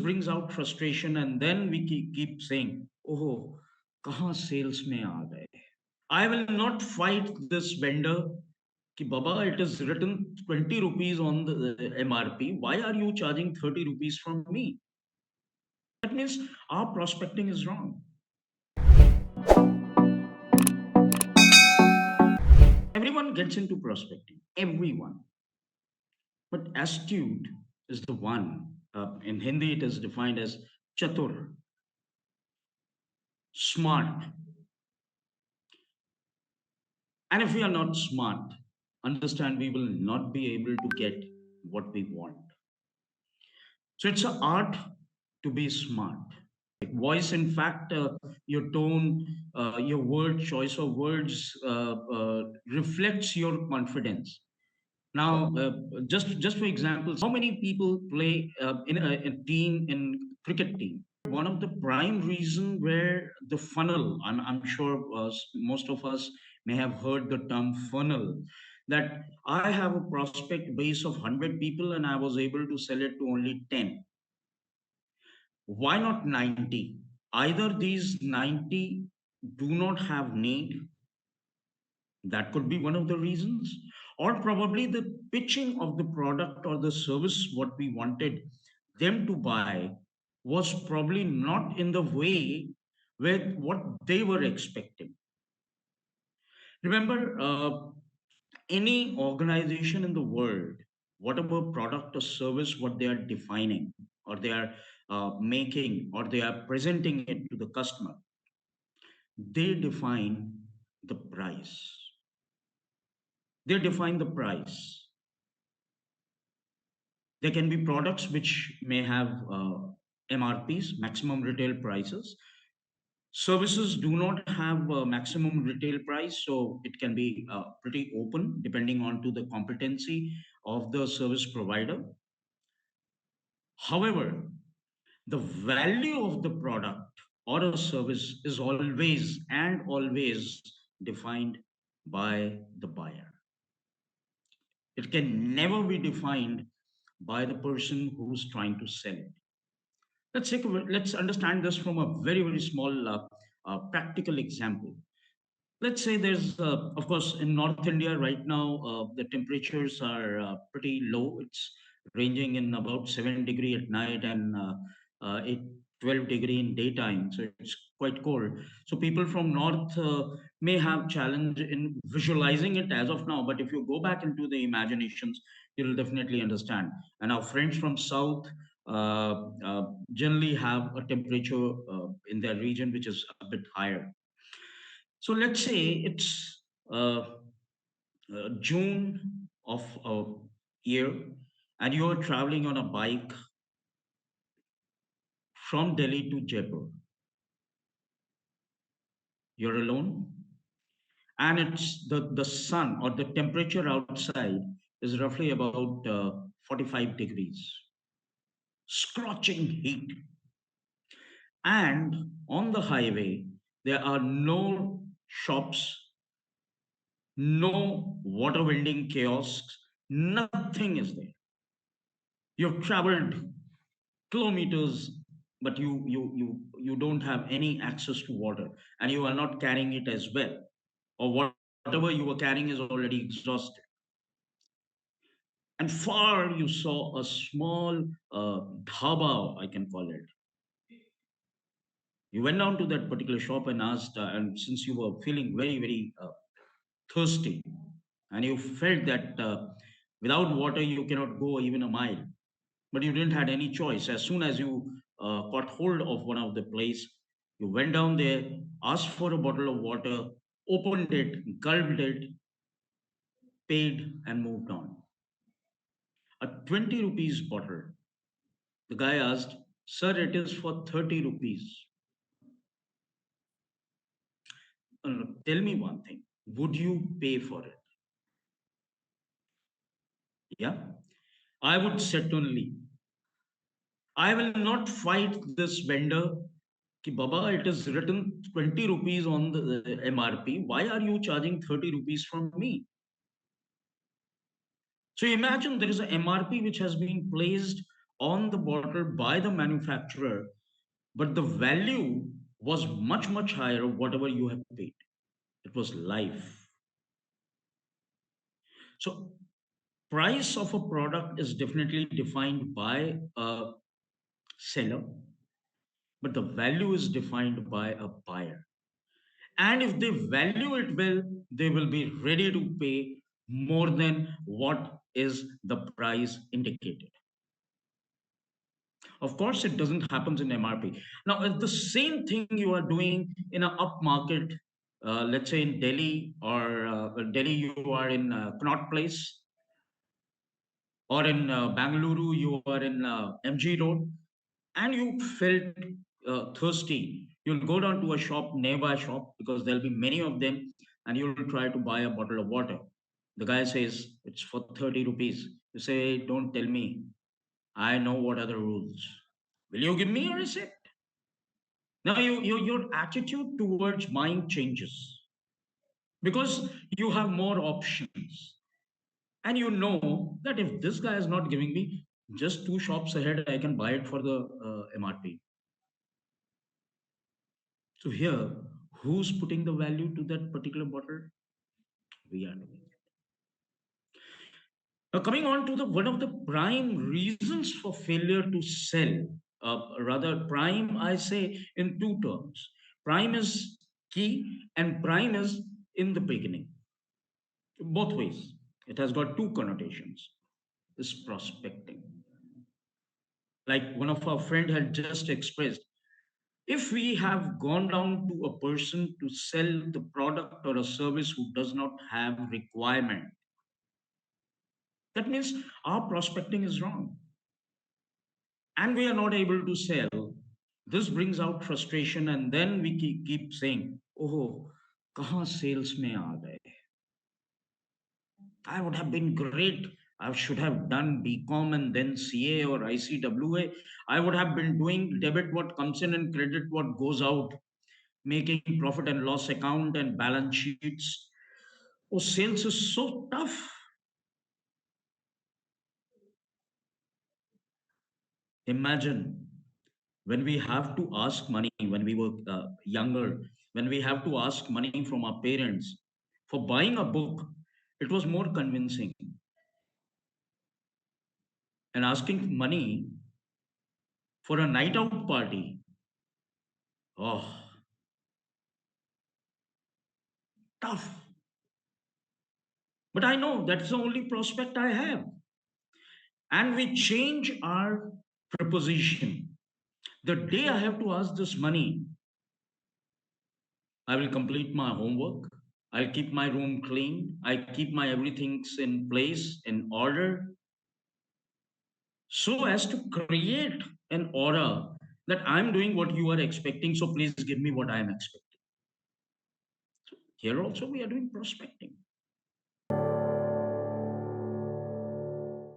brings out frustration, and then we keep saying, oh, kahan sales mein aa gaye. I will not fight this vendor ki baba, it is written 20 rupees on the MRP, why are you charging 30 rupees from me? That means our prospecting is wrong. Everyone gets into prospecting, everyone. But astute is the one. In Hindi, it is defined as chatur, smart. And if we are not smart, understand we will not be able to get what we want. So it's an art to be smart. Voice, in fact, your tone, your word choice of words reflects your confidence. Now, just for example, how many people play in a team in cricket team? One of the prime reason where the funnel, I'm sure most of us may have heard the term funnel, that I have a prospect base of 100 people and I was able to sell it to only 10. Why not 90? Either these 90 do not have need, that could be one of the reasons, or probably the pitching of the product or the service what we wanted them to buy was probably not in the way with what they were expecting. Remember, any organization in the world, whatever product or service what they are defining or they are making or they are presenting it to the customer, they define the price. They define the price. There can be products which may have MRPs, maximum retail prices. Services do not have a maximum retail price, so it can be pretty open depending on to the competency of the service provider. However, the value of the product or a service is always defined by the buyer. It can never be defined by the person who's trying to sell it. Let's understand this from a very small practical example. Let's say there's of course in North India right now the temperatures are pretty low. It's ranging in about 7 degree at night and 8 12 degree in daytime, so it's quite cold. So people from north may have challenge in visualizing it as of now, but if you go back into the imaginations, you'll definitely understand. And our friends from south generally have a temperature in their region which is a bit higher. So let's say it's June of a year, and you're traveling on a bike from Delhi to Jaipur. You're alone, and it's the sun or the temperature outside is roughly about 45 degrees, scorching heat. And on the highway, there are no shops, no water vending kiosks, nothing is there. You've traveled kilometers, but you don't have any access to water, and you are not carrying it as well, or whatever you were carrying is already exhausted. And far you saw a small dhaba, I can call it. You went down to that particular shop and asked, and since you were feeling very thirsty, and you felt that without water you cannot go even a mile, but you didn't had any choice. As soon as you got hold of one of the place, you went down there, asked for a bottle of water, opened it, gulped it, paid, and moved on. A 20 rupees bottle. The guy asked, "Sir, it is for 30 rupees." Tell me one thing. Would you pay for it? Yeah. I would certainly. I will not fight this vendor. Ki Baba, it is written 20 rupees on the MRP. Why are you charging 30 rupees from me? So imagine there is a MRP which has been placed on the bottle by the manufacturer, but the value was much, much higher of whatever you have paid. It was life. So, price of a product is definitely defined by a seller, but the value is defined by a buyer. And if they value it well, they will be ready to pay more than what is the price indicated. Of course, it doesn't happen in MRP. Now, if the same thing you are doing in an upmarket, let's say in Delhi or Delhi, you are in Connaught Place, or in Bangalore, you are in MG Road, and you felt thirsty, you'll go down to a shop, nearby shop, because there'll be many of them, and you'll try to buy a bottle of water. The guy says it's for 30 rupees. You say, don't tell me. I know what are the rules. Will you give me a receipt? Now, your attitude towards buying changes because you have more options. And you know that if this guy is not giving me just two shops ahead, I can buy it for the MRP. So here, who's putting the value to that particular bottle? We are doing. Now, coming on to the one of the prime reasons for failure to sell, rather prime, I say in two terms. Prime is key, and prime is in the beginning. Both ways. It has got two connotations. Is prospecting. Like one of our friend had just expressed, if we have gone down to a person to sell the product or a service who does not have requirement, that means our prospecting is wrong and we are not able to sell. This brings out frustration, and then we keep saying, oh, kahan sales mein aa gaye. I would have been great. I should have done BCom and then CA or ICWA. I would have been doing debit what comes in and credit what goes out, making profit and loss account and balance sheets. Oh, sales is so tough. Imagine when we have to ask money when we were younger, when we have to ask money from our parents for buying a book, it was more convincing. And asking money for a night out party, oh, tough. But I know that's the only prospect I have. And we change our proposition. The day I have to ask this money, I will complete my homework. I'll keep my room clean. I keep my everything's in place, in order, so as to create an aura that I'm doing what you are expecting. So please give me what I am expecting. Here also we are doing prospecting.